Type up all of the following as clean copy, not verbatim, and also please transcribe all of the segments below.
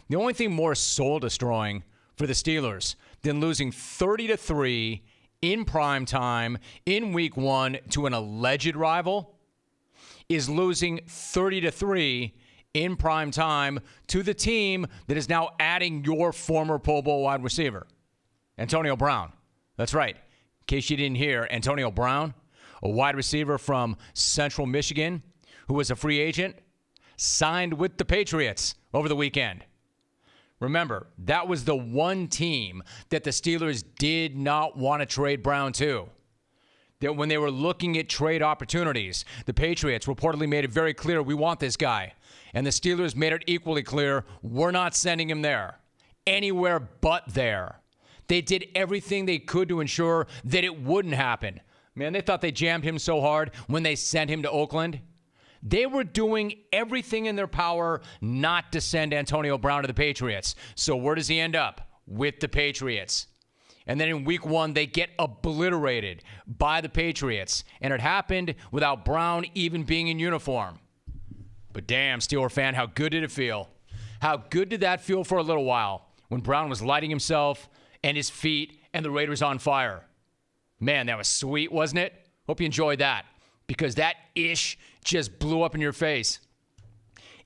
The only thing more soul-destroying for the Steelers than losing 30-3 in prime time in week 1 to an alleged rival is losing 30-3 in prime time to the team that is now adding your former Pro Bowl wide receiver, Antonio Brown. That's right. In case you didn't hear, Antonio Brown, a wide receiver from Central Michigan who was a free agent, signed with the Patriots over the weekend. Remember, that was the one team that the Steelers did not want to trade Brown to. That when they were looking at trade opportunities, the Patriots reportedly made it very clear, we want this guy. And the Steelers made it equally clear, we're not sending him there. Anywhere but there. They did everything they could to ensure that it wouldn't happen. Man, they thought they jammed him so hard when they sent him to Oakland. They were doing everything in their power not to send Antonio Brown to the Patriots. So where does he end up? With the Patriots. And then in week 1, they get obliterated by the Patriots. And it happened without Brown even being in uniform. But damn, Steeler fan, how good did it feel? How good did that feel for a little while when Brown was lighting himself and his feet and the Raiders on fire? Man, that was sweet, wasn't it? Hope you enjoyed that. Because that ish just blew up in your face.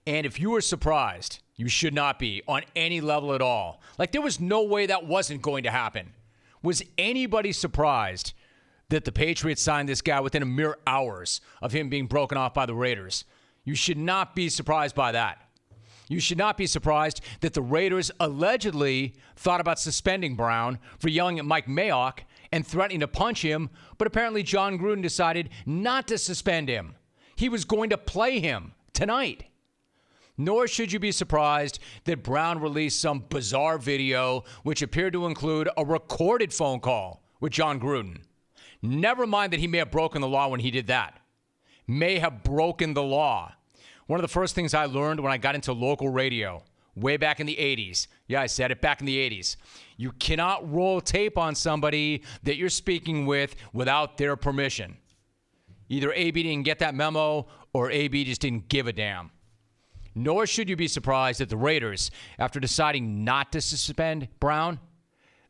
And if you were surprised, you should not be on any level at all. Like, there was no way that wasn't going to happen. Was anybody surprised that the Patriots signed this guy within a mere hours of him being broken off by the Raiders? You should not be surprised by that. You should not be surprised that the Raiders allegedly thought about suspending Brown for yelling at Mike Mayock and threatening to punch him, but apparently John Gruden decided not to suspend him. He was going to play him tonight. Nor should you be surprised that Brown released some bizarre video which appeared to include a recorded phone call with John Gruden. Never mind that he may have broken the law when he did that. May have broken the law. One of the first things I learned when I got into local radio, way back in the 80s. Yeah, I said it, back in the 80s. You cannot roll tape on somebody that you're speaking with without their permission. Either AB didn't get that memo or AB just didn't give a damn. Nor should you be surprised that the Raiders, after deciding not to suspend Brown,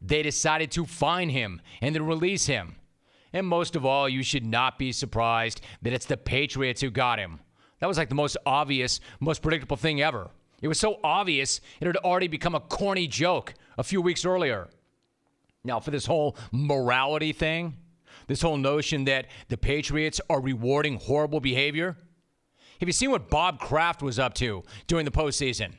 they decided to fine him and then release him. And most of all, you should not be surprised that it's the Patriots who got him. That was like the most obvious, most predictable thing ever. It was so obvious, it had already become a corny joke a few weeks earlier. Now, for this whole morality thing, this whole notion that the Patriots are rewarding horrible behavior, have you seen what Bob Kraft was up to during the postseason?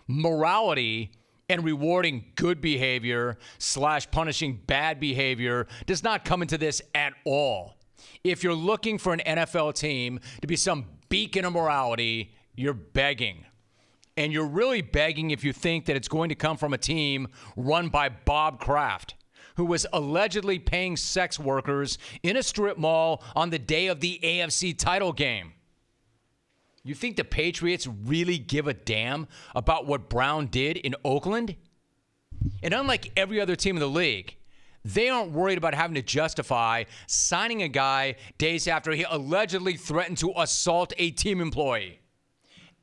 Morality and rewarding good behavior / punishing bad behavior does not come into this at all. If you're looking for an NFL team to be some beacon of morality, you're begging. And you're really begging if you think that it's going to come from a team run by Bob Kraft, who was allegedly paying sex workers in a strip mall on the day of the AFC title game. You think the Patriots really give a damn about what Brown did in Oakland? And unlike every other team in the league, they aren't worried about having to justify signing a guy days after he allegedly threatened to assault a team employee.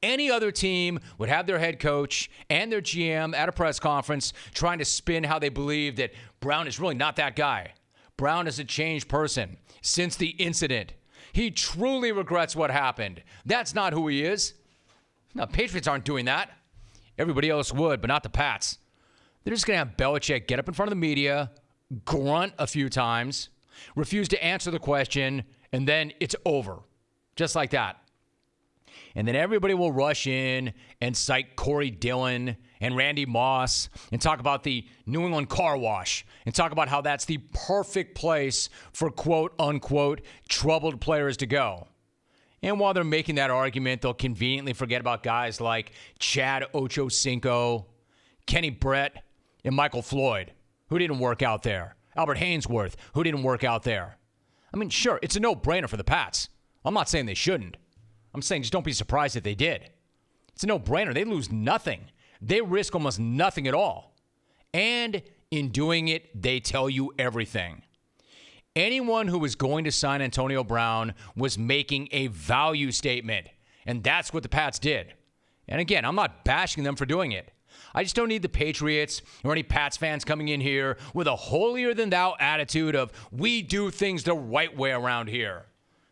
Any other team would have their head coach and their GM at a press conference trying to spin how they believe that Brown is really not that guy. Brown is a changed person since the incident. He truly regrets what happened. That's not who he is. No, Patriots aren't doing that. Everybody else would, but not the Pats. They're just going to have Belichick get up in front of the media, grunt a few times, refuse to answer the question, and then it's over. Just like that. And then everybody will rush in and cite Corey Dillon and Randy Moss and talk about the New England car wash and talk about how that's the perfect place for quote-unquote troubled players to go. And while they're making that argument, they'll conveniently forget about guys like Chad Ochocinco, Kenny Brett, and Michael Floyd, who didn't work out there. Albert Hainsworth, who didn't work out there. I mean, sure, it's a no-brainer for the Pats. I'm not saying they shouldn't. I'm saying just don't be surprised if they did. It's a no-brainer. They lose nothing. They risk almost nothing at all. And in doing it, they tell you everything. Anyone who was going to sign Antonio Brown was making a value statement. And that's what the Pats did. And again, I'm not bashing them for doing it. I just don't need the Patriots or any Pats fans coming in here with a holier-than-thou attitude of, we do things the right way around here.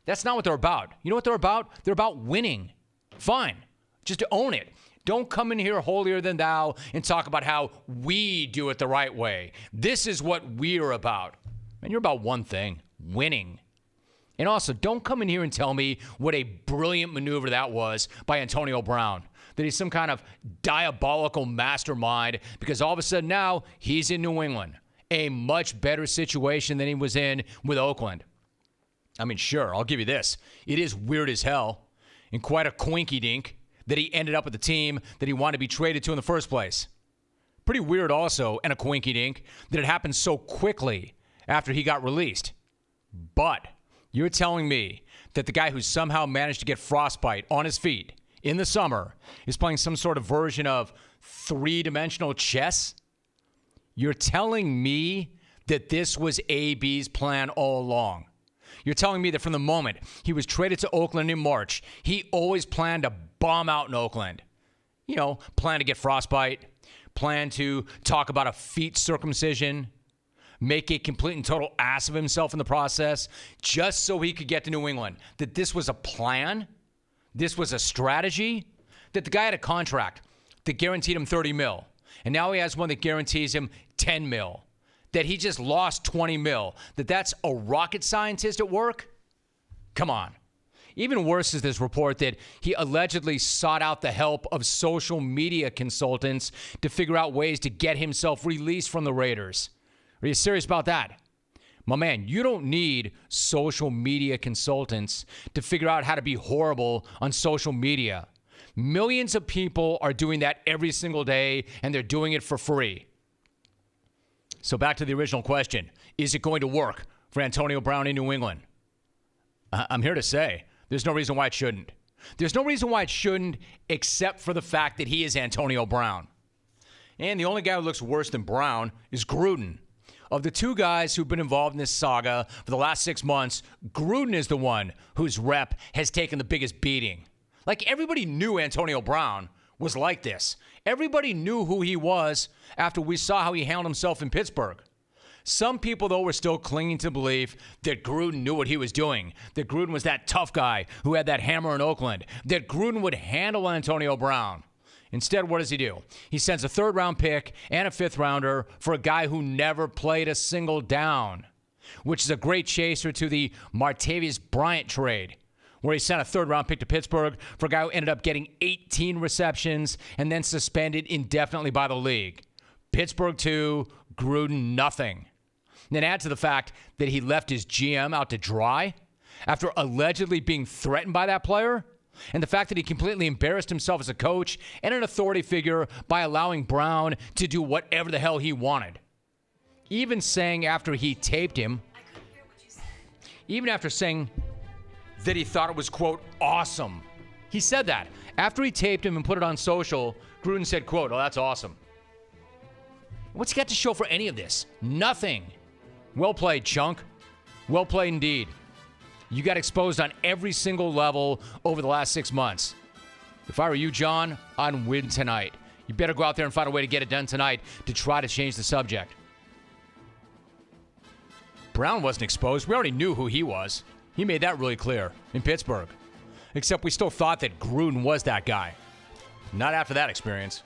That's not what they're about. You know what they're about? They're about winning. Fine. Just own it. Don't come in here holier than thou and talk about how we do it the right way. This is what we're about. And you're about one thing, winning. And also, don't come in here and tell me what a brilliant maneuver that was by Antonio Brown. That he's some kind of diabolical mastermind because all of a sudden now he's in New England. A much better situation than he was in with Oakland. I mean, sure, I'll give you this. It is weird as hell and quite a coinky-dink that he ended up with the team that he wanted to be traded to in the first place. Pretty weird also, and a coinky-dink, that it happened so quickly after he got released. But you're telling me that the guy who somehow managed to get frostbite on his feet in the summer is playing some sort of version of three-dimensional chess? You're telling me that this was AB's plan all along. You're telling me that from the moment he was traded to Oakland in March, he always planned to bomb out in Oakland. You know, plan to get frostbite, plan to talk about a feet circumcision, make a complete and total ass of himself in the process, just so he could get to New England. That this was a plan, this was a strategy, that the guy had a contract that guaranteed him $30 million, and now he has one that guarantees him $10 million. That he just lost $20 million, that's a rocket scientist at work? Come on. Even worse is this report that he allegedly sought out the help of social media consultants to figure out ways to get himself released from the Raiders. Are you serious about that? My man, you don't need social media consultants to figure out how to be horrible on social media. Millions of people are doing that every single day, and they're doing it for free. So back to the original question. Is it going to work for Antonio Brown in New England? I'm here to say there's no reason why it shouldn't. There's no reason why it shouldn't except for the fact that he is Antonio Brown. And the only guy who looks worse than Brown is Gruden. Of the two guys who've been involved in this saga for the last 6 months, Gruden is the one whose rep has taken the biggest beating. Like, everybody knew Antonio Brown was like this. Everybody knew who he was after we saw how he handled himself in Pittsburgh. Some people, though, were still clinging to the belief that Gruden knew what he was doing, that Gruden was that tough guy who had that hammer in Oakland, that Gruden would handle Antonio Brown. Instead, what does he do? He sends a third-round pick and a fifth-rounder for a guy who never played a single down, which is a great chaser to the Martavis Bryant trade, where he sent a third-round pick to Pittsburgh for a guy who ended up getting 18 receptions and then suspended indefinitely by the league. Pittsburgh 2, Gruden nothing. And then add to the fact that he left his GM out to dry after allegedly being threatened by that player, and the fact that he completely embarrassed himself as a coach and an authority figure by allowing Brown to do whatever the hell he wanted. Even saying after he taped him, even after saying that he thought it was, quote, awesome. He said that. After he taped him and put it on social, Gruden said, quote, oh, that's awesome. What's he got to show for any of this? Nothing. Well played, Chunk. Well played indeed. You got exposed on every single level over the last 6 months. If I were you, John, I'd win tonight. You better go out there and find a way to get it done tonight to try to change the subject. Brown wasn't exposed. We already knew who he was. He made that really clear in Pittsburgh. Except we still thought that Gruden was that guy. Not after that experience.